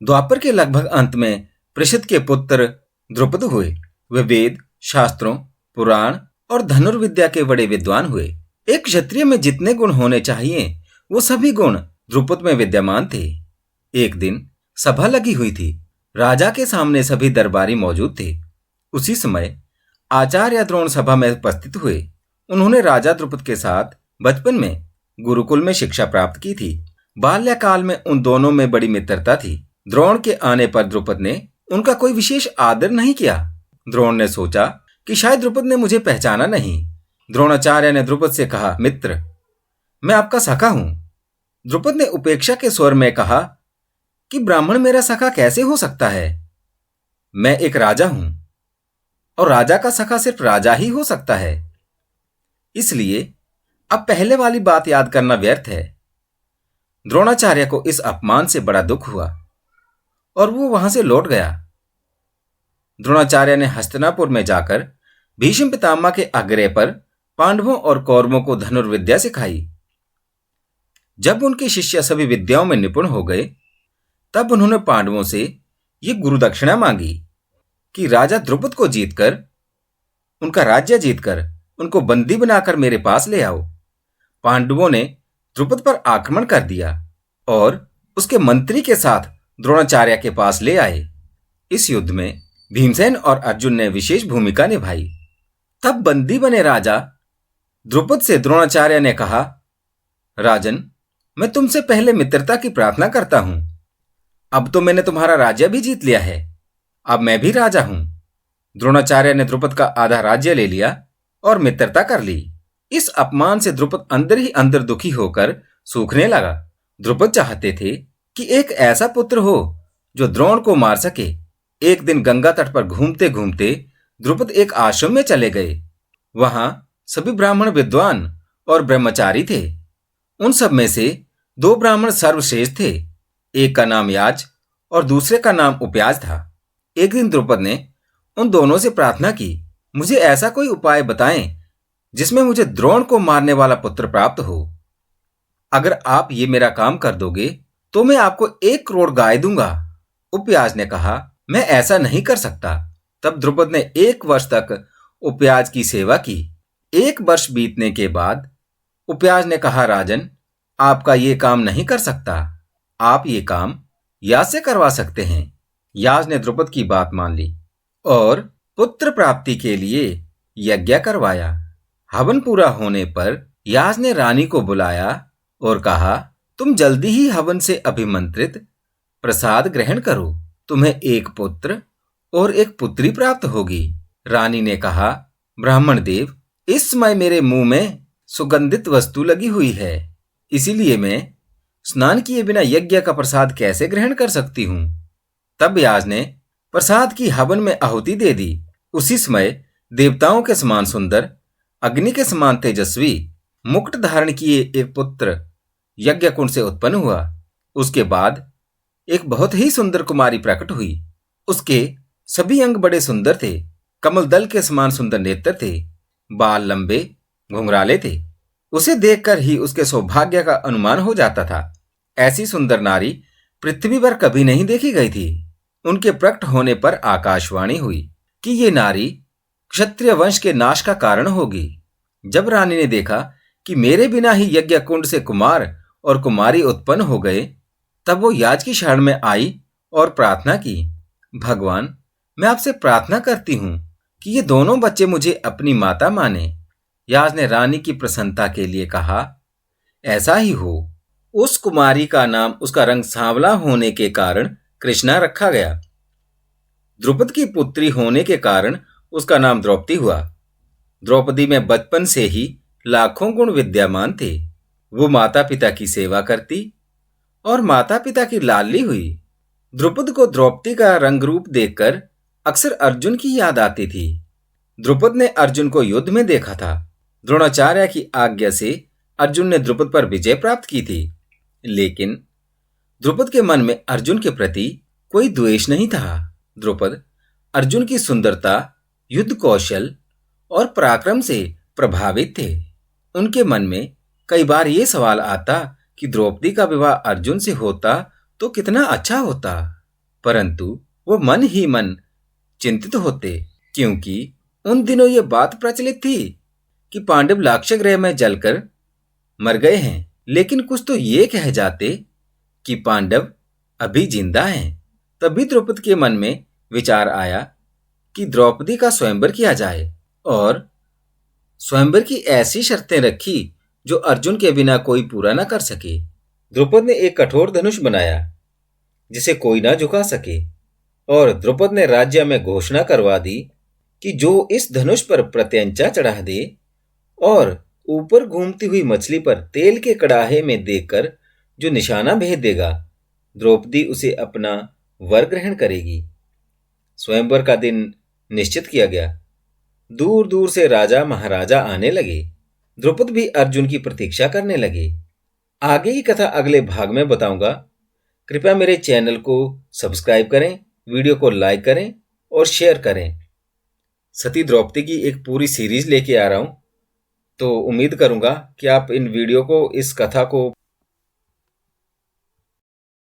द्वापर के लगभग अंत में पृषद के पुत्र द्रुपद हुए। वे वेद, शास्त्रों, पुराण और धनुर्विद्या के बड़े विद्वान हुए। एक क्षत्रिय में जितने गुण होने चाहिए वो सभी गुण द्रुपद में विद्यमान थे। एक दिन सभा लगी हुई थी। राजा के सामने सभी दरबारी मौजूद थे। उसी समय आचार्य द्रोण सभा में उपस्थित हुए। उन्होंने राजा द्रुपद के साथ बचपन में गुरुकुल में शिक्षा प्राप्त की थी। बाल्यकाल में उन दोनों में बड़ी मित्रता थी। द्रोण के आने पर द्रुपद ने उनका कोई विशेष आदर नहीं किया। द्रोण ने सोचा कि शायद द्रुपद ने मुझे पहचाना नहीं। द्रोणाचार्य ने द्रुपद से कहा, मित्र, मैं आपका सखा हूं। द्रुपद ने उपेक्षा के स्वर में कहा कि ब्राह्मण मेरा सखा कैसे हो सकता है? मैं एक राजा हूं और राजा का सखा सिर्फ राजा ही हो सकता है। इसलिए अब पहले वाली बात याद करना व्यर्थ है। द्रोणाचार्य को इस अपमान से बड़ा दुख हुआ और वो वहां से लौट गया। द्रोणाचार्य ने हस्तिनापुर में जाकर भीष्म पितामह के आग्रह पर पांडवों और कौरवों को धनुर्विद्या सिखाई। जब उनके शिष्य सभी विद्याओं में निपुण हो गए, तब उन्होंने पांडवों से ये गुरुदक्षिणा मांगी कि राजा द्रुपद को जीतकर, उनका राज्य जीतकर उनको बंदी बनाकर मेरे पास ले आओ। पांडवों ने द्रुपद पर आक्रमण कर दिया और उसके मंत्री के साथ द्रोणाचार्य के पास ले आए। इस युद्ध में भीमसेन और अर्जुन ने विशेष भूमिका निभाई। तब बंदी बने राजा द्रुपद से द्रोणाचार्य ने कहा, राजन, मैं तुमसे पहले मित्रता की प्रार्थना करता हूं। अब तो मैंने तुम्हारा राज्य भी जीत लिया है। अब मैं भी राजा हूं। द्रोणाचार्य ने द्रुपद का आधा राज्य ले लिया और मित्रता कर ली। इस अपमान से द्रुपद अंदर ही अंदर दुखी होकर सूखने लगा। द्रुपद चाहते थे कि एक ऐसा पुत्र हो जो द्रोण को मार सके। एक दिन गंगा तट पर घूमते घूमते द्रुपद एक आश्रम में चले गए। वहां सभी ब्राह्मण विद्वान और ब्रह्मचारी थे। उन सब में से दो ब्राह्मण सर्वश्रेष्ठ थे। एक का नाम याज और दूसरे का नाम उपयाज था। एक दिन द्रुपद ने उन दोनों से प्रार्थना की, मुझे ऐसा कोई उपाय बताएं जिसमें मुझे द्रोण को मारने वाला पुत्र प्राप्त हो। अगर आप ये मेरा काम कर दोगे तो मैं आपको 1 करोड़ गाय दूंगा। उपयाज ने कहा, मैं ऐसा नहीं कर सकता। तब द्रुपद ने 1 वर्ष तक उपयाज की सेवा की। 1 वर्ष बीतने के बाद उपयाज ने कहा, राजन, आपका ये काम नहीं कर सकता। आप ये काम याज से करवा सकते हैं। याज ने द्रुपद की बात मान ली और पुत्र प्राप्ति के लिए यज्ञ करवाया। हवन पूरा होने पर याज ने रानी को बुलाया और कहा, तुम जल्दी ही हवन से अभिमंत्रित प्रसाद ग्रहण करो। तुम्हें 1 पुत्र और 1 पुत्री प्राप्त होगी। रानी ने कहा, ब्राह्मण देव, इस समय मेरे मुंह में सुगंधित वस्तु लगी हुई है, इसीलिए मैं स्नान किए बिना यज्ञ का प्रसाद कैसे ग्रहण कर सकती हूं। तब याज ने प्रसाद की हवन में आहुति दे दी। उसी समय देवताओं के समान सुंदर, अग्नि के समान तेजस्वी, मुकुट धारण किए एक पुत्र यज्ञ कुंड से उत्पन्न हुआ। उसके बाद एक बहुत ही सुंदर कुमारी प्रकट हुई। उसके सभी अंग बड़े सुंदर थे। कमल दल के समान सुंदर नेत्र थे। बाल लंबे घुंघराले थे। उसे देखकर ही उसके सौभाग्य का अनुमान हो जाता था। ऐसी सुंदर नारी पृथ्वी पर कभी नहीं देखी गई थी। उनके प्रकट होने पर आकाशवाणी हुई कि ये नारी क्षत्रिय वंश के नाश का कारण होगी। जब रानी ने देखा कि मेरे बिना ही यज्ञ कुंड से कुमार और कुमारी उत्पन्न हो गए, तब वो याज की शरण में आई और प्रार्थना की, भगवान, मैं आपसे प्रार्थना करती हूं कि ये दोनों बच्चे मुझे अपनी माता माने। याज ने रानी की प्रसन्नता के लिए कहा, ऐसा ही हो। उस कुमारी का नाम उसका रंग सांवला होने के कारण कृष्णा रखा गया। द्रुपद की पुत्री होने के कारण उसका नाम द्रौपदी हुआ। द्रौपदी में बचपन से ही लाखों गुण विद्यमान थे। वो माता पिता की सेवा करती और माता पिता की लाडली हुई। द्रुपद को द्रौपदी का रंग रूप देखकर अक्सर अर्जुन की याद आती थी। द्रुपद ने अर्जुन को युद्ध में देखा था। द्रोणाचार्य की आज्ञा से अर्जुन ने द्रुपद पर विजय प्राप्त की थी, लेकिन द्रुपद के मन में अर्जुन के प्रति कोई द्वेष नहीं था। द्रुपद अर्जुन की सुंदरता, युद्ध कौशल और पराक्रम से प्रभावित थे। उनके मन में कई बार ये सवाल आता कि द्रौपदी का विवाह अर्जुन से होता तो कितना अच्छा होता। परंतु वो मन ही मन चिंतित होते, क्योंकि उन दिनों ये बात प्रचलित थी कि पांडव लाक्षागृह में जलकर मर गए हैं, लेकिन कुछ तो ये कह जाते कि पांडव अभी जिंदा हैं। तभी द्रौपदी के मन में विचार आया कि द्रौपदी का स्वयंवर किया जाए, और स्वयंवर की ऐसी शर्तें रखी जो अर्जुन के बिना कोई पूरा न कर सके। द्रुपद ने एक कठोर धनुष बनाया जिसे कोई ना झुका सके, और द्रुपद ने राज्य में घोषणा करवा दी कि जो इस धनुष पर प्रत्यंचा चढ़ा दे और ऊपर घूमती हुई मछली पर तेल के कड़ाहे में देकर जो निशाना भेज देगा, द्रौपदी उसे अपना वर ग्रहण करेगी। स्वयंवर का दिन निश्चित किया गया। दूर दूर से राजा महाराजा आने लगे। द्रुपद भी अर्जुन की प्रतीक्षा करने लगे। आगे की कथा अगले भाग में बताऊंगा। कृपया मेरे चैनल को सब्सक्राइब करें, वीडियो को लाइक करें और शेयर करें। सती द्रौपदी की एक पूरी सीरीज लेके आ रहा हूं, तो उम्मीद करूंगा कि आप इन वीडियो को, इस कथा को